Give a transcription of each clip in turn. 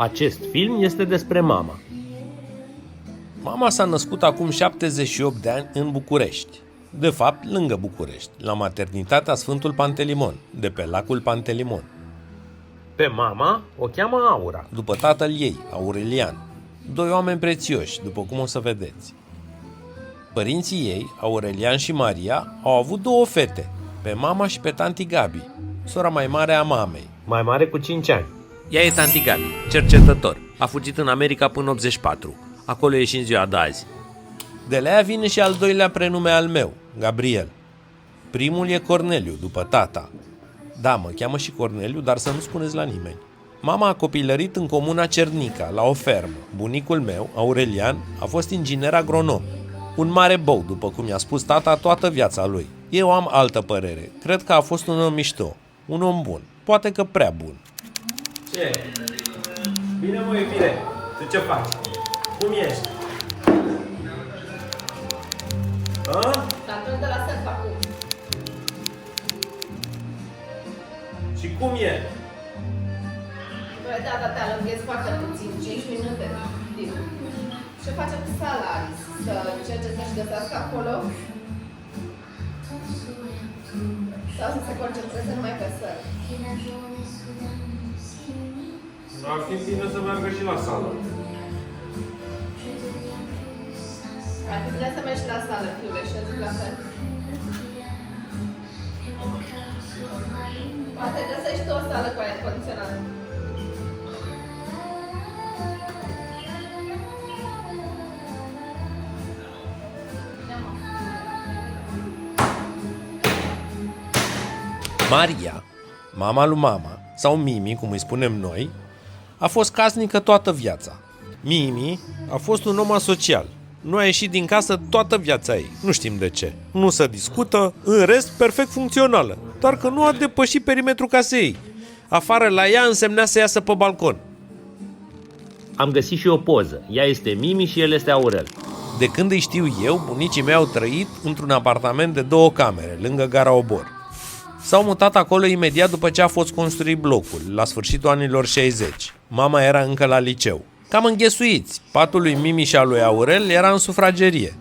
Acest film este despre mama. Mama s-a născut acum 78 de ani în București. De fapt, lângă București, la maternitatea Sfântul Pantelimon, de pe lacul Pantelimon. Pe mama o cheamă Aura, după tatăl ei, Aurelian. Doi oameni prețioși, după cum o să vedeți. Părinții ei, Aurelian și Maria, au avut două fete, pe mama și pe tanti Gabi, sora mai mare a mamei. Mai mare cu 5 ani. Ea e tanti Gabi, cercetător. A fugit în America până 84. Acolo e și în ziua de azi. De la ea vine și al doilea prenume al meu, Gabriel. Primul e Corneliu, după tata. Da, mă cheamă și Corneliu, dar să nu spuneți la nimeni. Mama a copilărit în comuna Cernica, la o fermă. Bunicul meu, Aurelian, a fost inginer agronom. Un mare bou, după cum i-a spus tata toată viața lui. Eu am altă părere. Cred că a fost un om mișto. Un om bun. Poate că prea bun. Ce? Bine, mă, iubire. Tu ce faci? Cum ești? Tatăl de la self acum. Și cum e? Băi, da, te alunghez foarte puțin, 5 minute. Ce face cu sala, Alice? Să încerce să-și găsească acolo? Sau să se concentreze numai pe săl? Ar fi bine să meargă și la sală. Ar fi bine să mergi la sală, fiule, și eu zic la fel. Poate găsești tu o sală cu aer condiționat. Maria, mama lui mama, sau Mimi, cum îi spunem noi, a fost casnică toată viața. Mimi a fost un om asocial. Nu a ieșit din casă toată viața ei. Nu știm de ce. Nu se discută, în rest perfect funcțională. Doar că nu a depășit perimetrul casei ei. Afară la ea însemna să iasă pe balcon. Am găsit și o poză. Ea este Mimi și el este Aurel. De când îi știu eu, bunicii mei au trăit într-un apartament de 2 camere, lângă gara Obor. S-au mutat acolo imediat după ce a fost construit blocul, la sfârșitul anilor 60. Mama era încă la liceu. Cam înghesuiți. Patul lui Mimi și al lui Aurel era în sufragerie.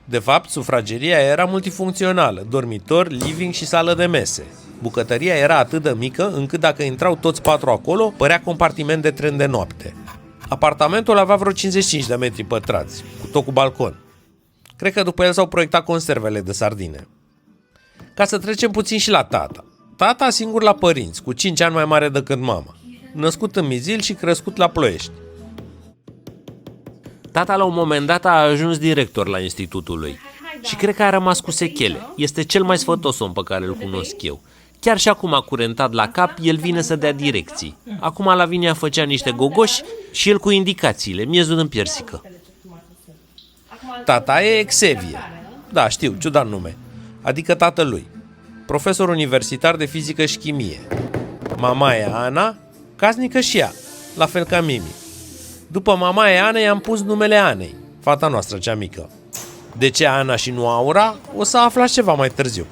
De fapt, sufrageria era multifuncțională, dormitor, living și sală de mese. Bucătăria era atât de mică încât dacă intrau toți 4 acolo, părea compartiment de tren de noapte. Apartamentul avea vreo 55 de metri pătrați, cu tot cu balcon. Cred că după el s-au proiectat conservele de sardine. Ca să trecem puțin și la tata. Tata singur la părinți, cu 5 ani mai mare decât mama. Născut în Mizil și crescut la Ploiești. Tata la un moment dat a ajuns director la institutul lui. Și cred că a rămas cu sechele. Este cel mai sfătos om pe care îl cunosc eu. Chiar și acum curentat la cap, el vine să dea direcții. Acum Lavinia făcea niște gogoși și el cu indicațiile, miezul în piersică. Tata e Xavier. Da, știu, ciudat nume. Adică tatălui. Profesor universitar de fizică și chimie. Mama e Ana, casnică și ea, la fel ca Mimi. După mama e Ana i-am pus numele Anei, fata noastră cea mică. De ce Ana și nu Aura, o să aflați ceva mai târziu.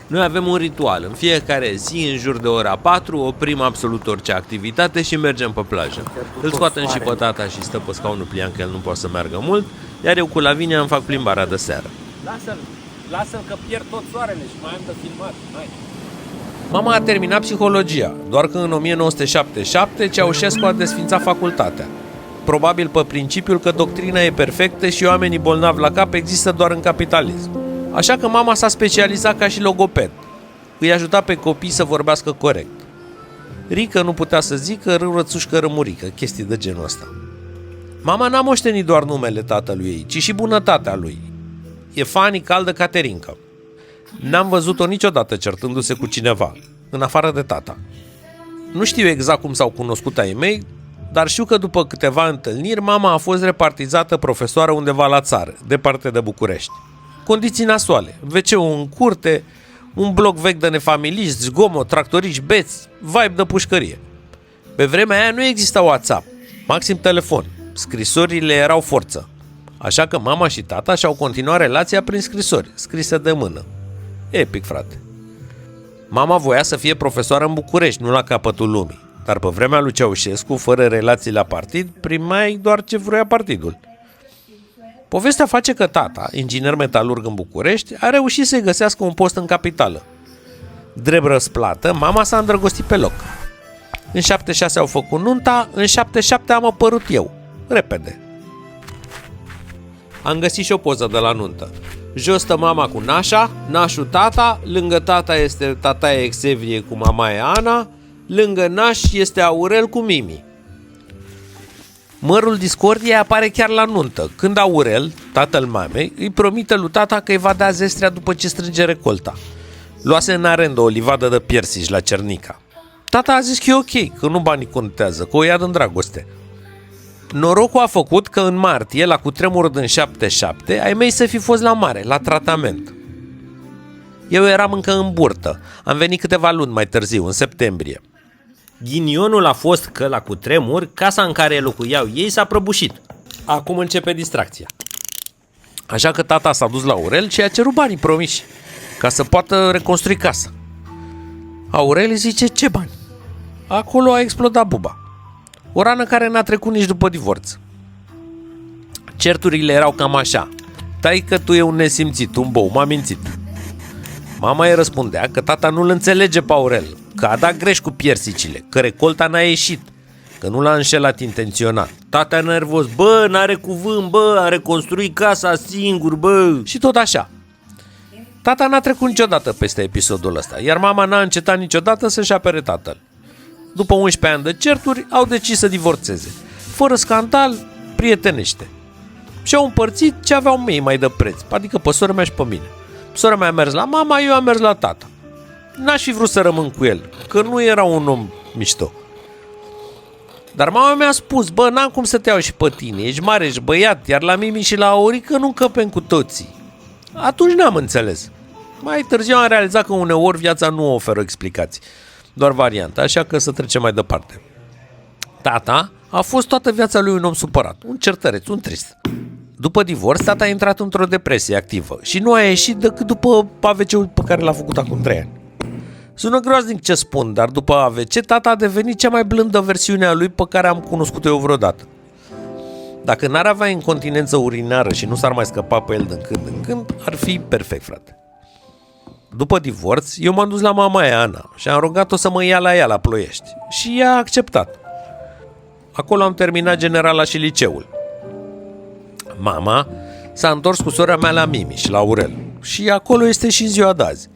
Noi avem un ritual. În fiecare zi, în jur de ora 4, oprim absolut orice activitate și mergem pe plajă. Îl scoatem și pe tata și stă pe scaunul plian, că el nu poate să meargă mult, iar eu cu Lavinia îmi fac plimbarea de seară. Lasă-l că pierd tot soarele și mai am de filmat. Hai. Mama a terminat psihologia, doar că în 1977 Ceaușescu a desfințat facultatea. Probabil pe principiul că doctrina e perfectă și oamenii bolnavi la cap există doar în capitalism. Așa că mama s-a specializat ca și logoped. Îi ajuta pe copii să vorbească corect. Rică nu putea să zică, râurățușcă rămurică, chestii de genul ăsta. Mama n-a moștenit doar numele tatălui ei, ci și bunătatea lui. E fani caldă Caterinca. N-am văzut-o niciodată certându-se cu cineva, în afară de tata. Nu știu exact cum s-au cunoscut ai mei, dar știu că după câteva întâlniri, mama a fost repartizată profesoară undeva la țară, departe de București. Condiții nasoale, WC-ul în curte, un bloc vechi de nefamiliști, zgomot, tractoriști, beți, vibe de pușcărie. Pe vremea aia nu exista WhatsApp, maxim telefon, scrisorile erau forță. Așa că mama și tata și-au continuat relația prin scrisori, scrise de mână. Epic, frate. Mama voia să fie profesoară în București, nu la capătul lumii. Dar pe vremea lui Ceaușescu, fără relații la partid, primeai doar ce vrea partidul. Povestea face că tata, inginer metalurg în București, a reușit să-i găsească un post în capitală. Drept răsplată, mama s-a îndrăgostit pe loc. În 76 au făcut nunta, în 77 am apărut eu. Repede. Am găsit și o poză de la nuntă. Jos stă mama cu nașa, nașul tata, lângă tata este tataie Exevie cu mamaie Ana, lângă naș este Aurel cu Mimi. Mărul discordiei apare chiar la nuntă, când Aurel, tatăl mamei, îi promite lui tata că îi va da zestrea după ce strânge recolta. Luase în arendă o livadă de piersici la Cernica. Tata a zis că e ok, că nu banii contează, că o ia din dragoste. Norocul a făcut că în martie, la cutremurul din 77, ai mei să fi fost la mare, la tratament. Eu eram încă în burtă. Am venit câteva luni mai târziu, în septembrie. Ghinionul a fost că, la cutremur, casa în care locuiau ei s-a prăbușit. Acum începe distracția. Așa că tata s-a dus la Aurel și a cerut banii promiși, ca să poată reconstrui casa. Aurel îi zice, ce bani? Acolo a explodat buba. O rană care n-a trecut nici după divorț. Certurile erau cam așa. Taică tu e un nesimțit, un bou, m-a mințit. Mama îi răspundea că tata nu-l înțelege pe Aurel, că a dat greș cu piersicile, că recolta n-a ieșit, că nu l-a înșelat intenționat. Tata nervos, bă, n-are cuvânt, bă, a reconstruit casa singur, bă. Și tot așa. Tata n-a trecut niciodată peste episodul ăsta, iar mama n-a încetat niciodată să-și apere tatăl. După 11 ani de certuri, au decis să divorțeze. Fără scandal, prietenește. Și-au împărțit ce aveau mei mai de preț, adică pe sora mea și pe mine. Sora mea a mers la mama, eu am mers la tata. N-aș fi vrut să rămân cu el, că nu era un om mișto. Dar mama mi-a spus, bă, n-am cum să te iau și pe tine, ești mare, ești băiat, iar la Mimi și la Aurică nu încăpem cu toții. Atunci n-am înțeles. Mai târziu am realizat că uneori viața nu oferă explicații, doar variante, așa că să trecem mai departe. Tata a fost toată viața lui un om supărat, un certăreț, un trist. După divorț, tata a intrat într-o depresie activă și nu a ieșit decât după AVC-ul pe care l-a făcut acum 3 ani. Sună groaznic ce spun, dar după AVC, tata a devenit cea mai blândă versiune a lui pe care am cunoscut-o eu vreodată. Dacă n-ar avea incontinență urinară și nu s-ar mai scăpa pe el din când în când, ar fi perfect, frate. După divorț, eu m-am dus la mamaia Ana și am rugat-o să mă ia la ea la Ploiești și ea a acceptat. Acolo am terminat generala și liceul. Mama s-a întors cu sora mea la Mimi și la Aurel și acolo este și în ziua de azi.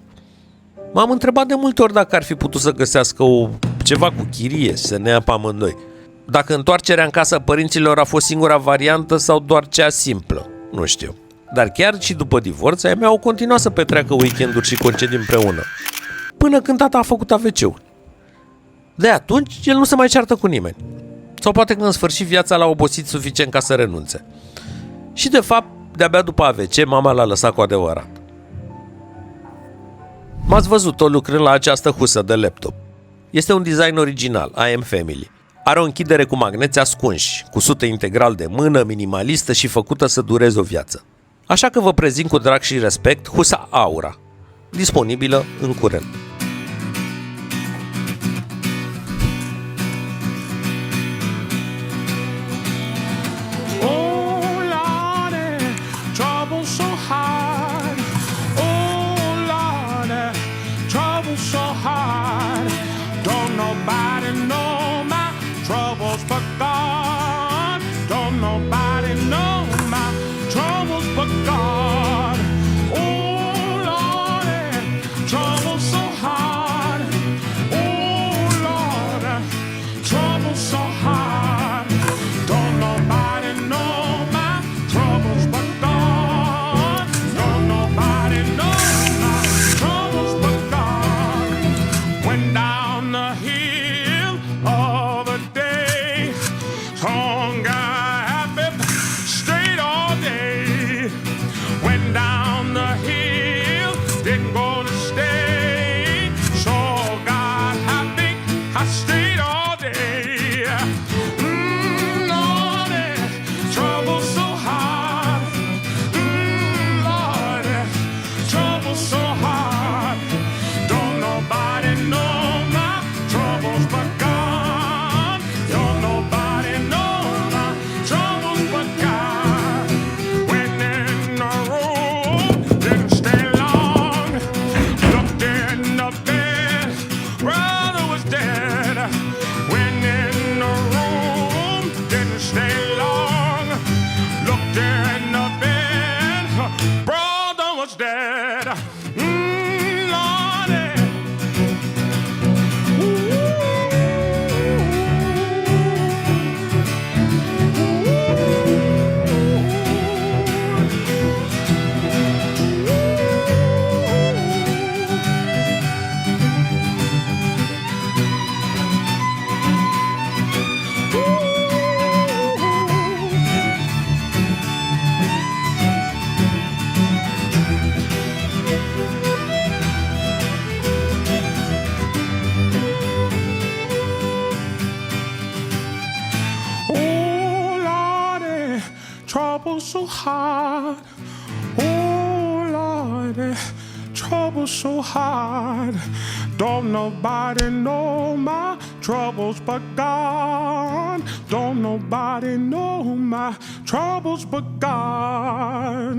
M-am întrebat de multe ori dacă ar fi putut să găsească ceva cu chirie să ne ia pe amândoi. Dacă întoarcerea în casa părinților a fost singura variantă sau doar cea simplă, nu știu. Dar chiar și după divorț, ai mei au continuat să petreacă weekenduri și concedii împreună, până când tata a făcut AVC-ul. De atunci, el nu se mai ceartă cu nimeni. Sau poate că în sfârșit viața l-a obosit suficient ca să renunțe. Și de fapt, de-abia după AVC, mama l-a lăsat cu adevărat. M-ați văzut-o lucrând la această husă de laptop. Este un design original, I Am Family. Are o închidere cu magneți ascunși, cusută integral de mână, minimalistă și făcută să dureze o viață. Așa că vă prezint cu drag și respect husa Aura, disponibilă în curând. Don't nobody know my troubles but God. so hard. Oh Lord, trouble so hard. Don't nobody know my troubles but God. Don't nobody know my troubles but God.